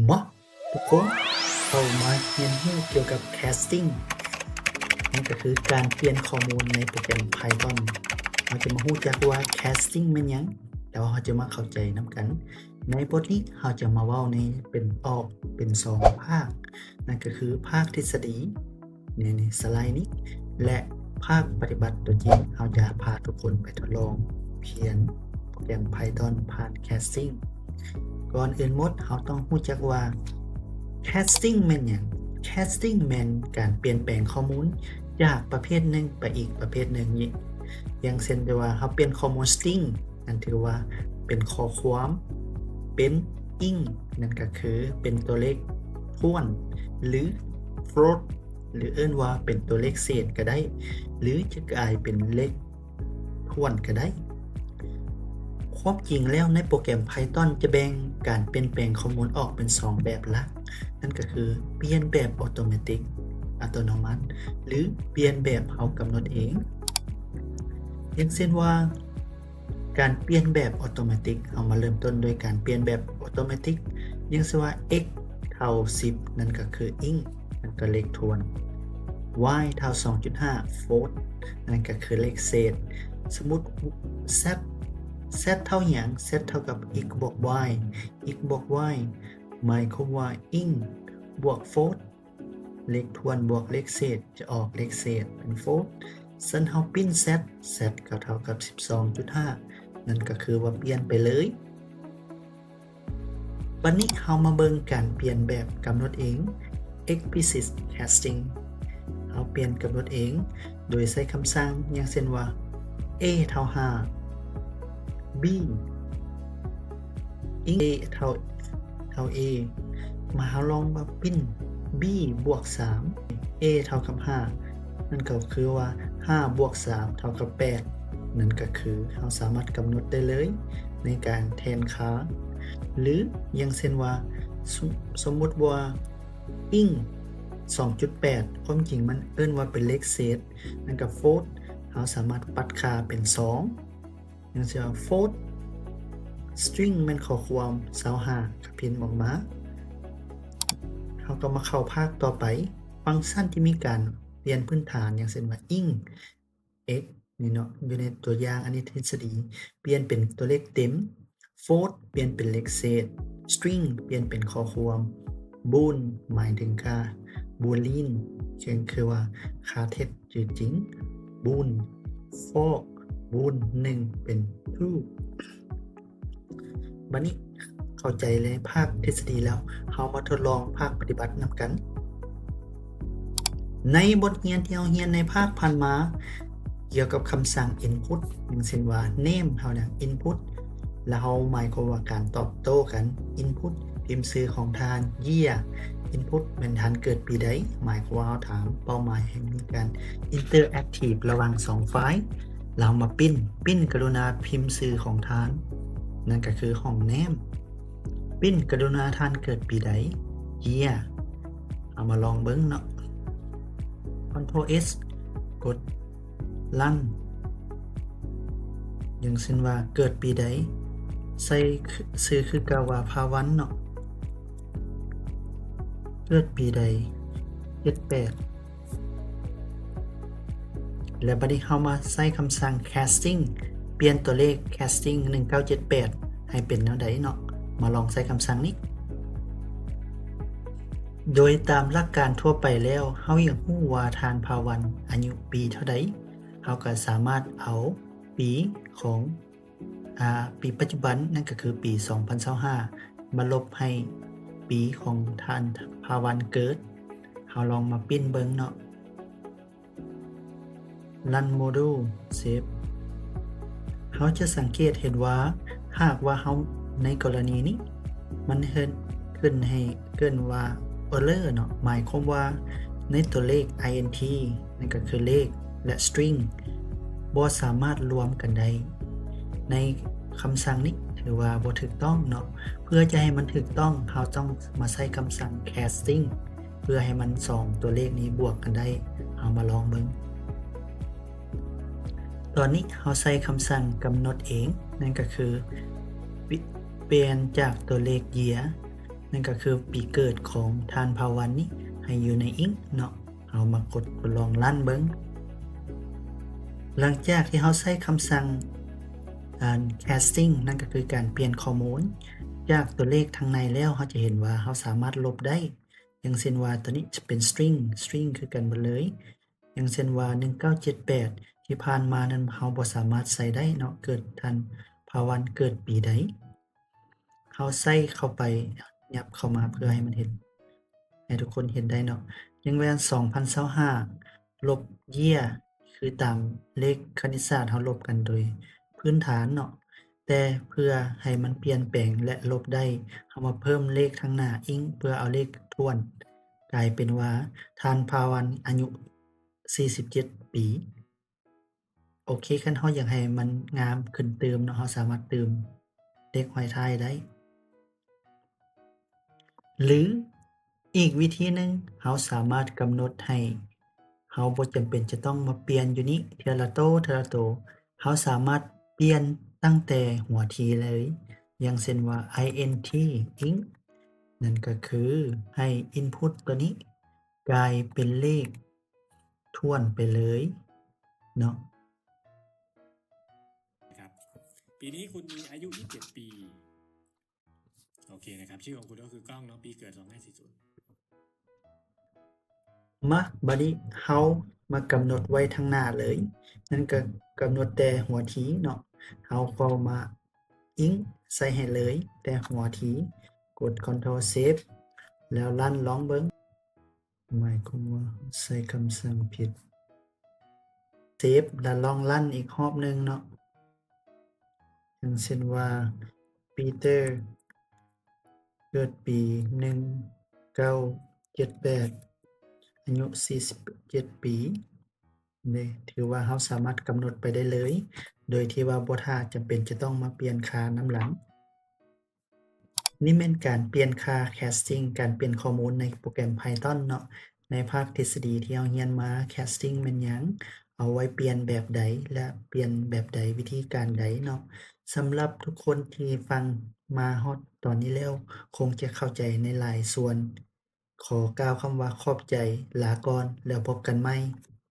มาทุกคนเรามาเรียนรู้เกี่ยวกับ casting นั่นก็คือการเปลี่ยนข้อมูลในโปรแกรม Python เราจะมารู้จักว่า casting แม่นหยังแล้วเราจะมาเข้าใจนำกันในบทนี้เราจะมาเว้าในเป็น2ภาคนั่นก็คือภาคทฤษฎีในสไลด์นี้และภาคปฏิบัติตัวจริงเราจะพาทุกคนไปทดลองเขียนโปรแกรม Python ผ่าน castingก่อนอื่นหมดเราต้องรู้จักว่า casting แม่นหยัง casting แม่นการเปลี่ยนแปลงข้อมูลจากประเภทหนึ่งไปอีกประเภทหนึ่งนี้อย่างเช่นว่าเราเปลี่ยนข้อมูล string นั่นถือว่าเป็นข้อความเป็น int นั่นก็คือเป็นตัวเลขถ้วนหรือ float หรือเอิ้นว่าเป็นตัวเลขเศษก็ได้หรือจะกลายเป็นเลขถ้วนก็ได้ความจริงแล้วในโปรแกรม Python จะแบ่งการเปลี่ยนแปลงข้อมูลออกเป็น2แบบหลักนั่นก็คือเปลี่ยนแบบอัตโนมัติหรือเปลี่ยนแบบเรากำหนดเองอย่างเช่นว่าการเปลี่ยนแบบอัตโนมัติเอามาเริ่มต้นโดยการเปลี่ยนแบบอัตโนมัติอย่างเช่นว่า x เท่า10นั่นก็คือ int นั่นก็เลขถ้วน y เท่า 2.5 float นั่นก็คือเลขเศษสมมุติ z เท่าหยัง z เท่ากับ x บวก y x บวก y หมายความว่า int บวก float เลขถ้วนบวกเลขเศษจะออกเลขเศษเป็น float ซึ่งเฮาปิ้น z ก็เท่ากับ 12.5 นั่นก็คือว่าเปลี่ยนไปเลยบัดนี้เฮามาเบิ่งการเปลี่ยนแบบกำหนดเอง explicit casting เฮาเปลี่ยนกำหนดเองโดยใช้คำสั่งอย่างเช่นว่า a เท่า5 b int a เท่า a มาเฮาลองมาปิ้น b บวก 3 a เท่ากับ5นั่นก็คือว่า5บวก3เท่ากับ8นั่นก็คือเราสามารถกำหนดได้เลยในการแทนค่าหรืออย่างเช่นว่าสมมุติว่า int 2.8 ความจริงมันเอิ้นว่าเป็นเลขเศษนั่นก็ float เราสามารถปัดค่าเป็น2อย่างเช่นว่า float string มันข้อความ25ก็พิมพ์ออกมาเราก็มาเข้าภาคต่อไปฟังก์ชันที่มีการเรียนพื้นฐานอย่างเช่นว่า int x นี่เนาะอยู่ในตัวอย่างอันนี้ทฤษฎีเปลี่ยนเป็นตัวเลขเต็ม float เปลี่ยนเป็นเลขเศษ string เปลี่ยนเป็นข้อความ bool หมายถึงค่า boolean ซึ่งคือว่าค่าเท็จหรือจริง bool false bool 1 เป็น true บัดนี้เข้าใจเลยภาคทฤษฎีแล้วเฮามาทดลองภาคปฏิบัตินำกันในบทเรียนที่เราเรียนในภาคผ่านมาเกี่ยวกับคำสั่ง input อย่างเช่นว่า name เฮาเนี่ย input แล้วเฮาหมายความว่าการตอบโต้กัน input พิมพ์ชื่อของทาน year input แม่นทานเกิดปีใดหมายความว่าเราถามเป้าหมายให้มีการ interactive ระหว่าง2ฝ่ายเรามาปิ้นกรุณาพิมพ์ชื่อของทานนั่นก็คือห้อง name ปิ้นกรุณาทานเกิดปีใด year เอามาลองเบิ่งเนาะCtrl S กด Run อย่างเช่นว่าเกิดปีใดใส่ชื่อคือกาวาภาวันเนาะเกิดปีใด78และบัดนี้เฮามาใส่คำสั่ง casting เปลี่ยนตัวเลข casting 1978ให้เป็นแนวใดเนาะมาลองใส่คำสั่งนี้โดยตามหลักการทั่วไปแล้วเฮาอยากรู้ว่าทานภาวันอายุปีเท่าใดเฮาก็สามารถเอาปีของปีปัจจุบันนั่นก็คือปี2025มาลบให้ปีของทานภาวันเกิดเฮาลองมาปิ้นเบิ่งเนาะ Run Module Save เฮาจะสังเกตเห็นว่าหากว่าเฮาในกรณีนี้มันขึ้นให้เกินว่า error เนาะหมายความว่าในตัวเลข int นั่นก็คือเลขและ string บ่สามารถรวมกันได้ในคำสั่งนี้ถือว่าบ่ถูกต้องเนาะเพื่อจะให้มันถูกต้องเราต้องมาใช้คำสั่ง casting เพื่อให้มัน2ตัวเลขนี้บวกกันได้เอามาลองเบิ่งตอนนี้เราใช้คำสั่งกำหนดเองนั่นก็คือเปลี่ยนจากตัวเลข year นั่นก็คือปีเกิดของทานภาวันนี้ให้อยู่ในอิงเนาะเรามากดทดลองลั่นเบิงหลังจากที่เราใช้คำสั่งcasting นั่นก็คือการเปลี่ยนข้อมูลจากตัวเลขทางในแล้วเราจะเห็นว่าเราสามารถลบได้อย่างเช่นว่าตัวนี้จะเป็น string คือกันหมดเลยอย่างเช่นว่า1978ที่ผ่านมานั้นเราบ่สามารถใส่ได้เนาะเกิดทันภาวันเกิดปีใดเราใส่เข้าไปยับเข้ามาเพื่อให้มันเห็นให้ทุกคนเห็นได้เนาะอย่างแม่น2025ลบ year คือตามเลขคณิตศาสตร์เราลบกันโดยพื้นฐานเนาะแต่เพื่อให้มันเปลี่ยนแปลงและลบได้เรามาเพิ่มเลขข้างหน้าอิงเพื่อเอาเลขถ้วน กลายเป็นว่าทานภาวันอายุ47 ปีโอเคคันเราอยากให้มันงามขึ้นเติมเนาะเราสามารถเติมเลขห้อยท้ายได้ หรืออีกวิธีหนึ่งเราสามารถกำหนดให้เราบ่จำเป็นจะต้องมาเปลี่ยนอยู่นี้เทื่อละโตเทื่อละโตเราสามารถเปลี่ยนตั้งแต่หัวทีเลย อย่างเช่นว่า int int นั่นก็คือให้ input ตัวนี้กลายเป็นเลขถ้วนไปเลยเนาะ นะครับปีนี้คุณมีอายุ 27 ปี โอเคนะครับ ชื่อของคุณก็คือกล้องเนาะ ปีเกิด 2540 มาบัดนี้เฮามากำหนดไว้ทางหน้าเลย นั่นก็กำหนดแต่หัวทีเนาะเฮาเข้ามาอิงใส่ให้เลย แต่หัวทีกด Ctrl Save แล้วรันลองเบิ่งหมายความว่าใส่คำสั่งผิด Save แล้วลองรันอีกรอบหนึ่งเนาะอย่างเช่นว่า Peter เกิดปี 1978 อายุ 47 ปีนี่ถือว่าเราสามารถกำหนดไปได้เลย โดยที่ว่าบ่ท่าจำเป็นจะต้องมาเปลี่ยนค่านำหลัง นี่แม่นการเปลี่ยนค่า casting การเปลี่ยนข้อมูลในโปรแกรม Python เนาะ ในภาคทฤษฎีที่เราเรียนมา casting แม่นหยัง เอาไว้เปลี่ยนแบบใด และเปลี่ยนแบบใด วิธีการใดเนาะ สำหรับทุกคนที่ฟังมาฮอดตอนนี้แล้ว คงจะเข้าใจในหลายส่วน ขอกล่าวคำว่าขอบใจ ลาก่อน แล้วพบกันใหม่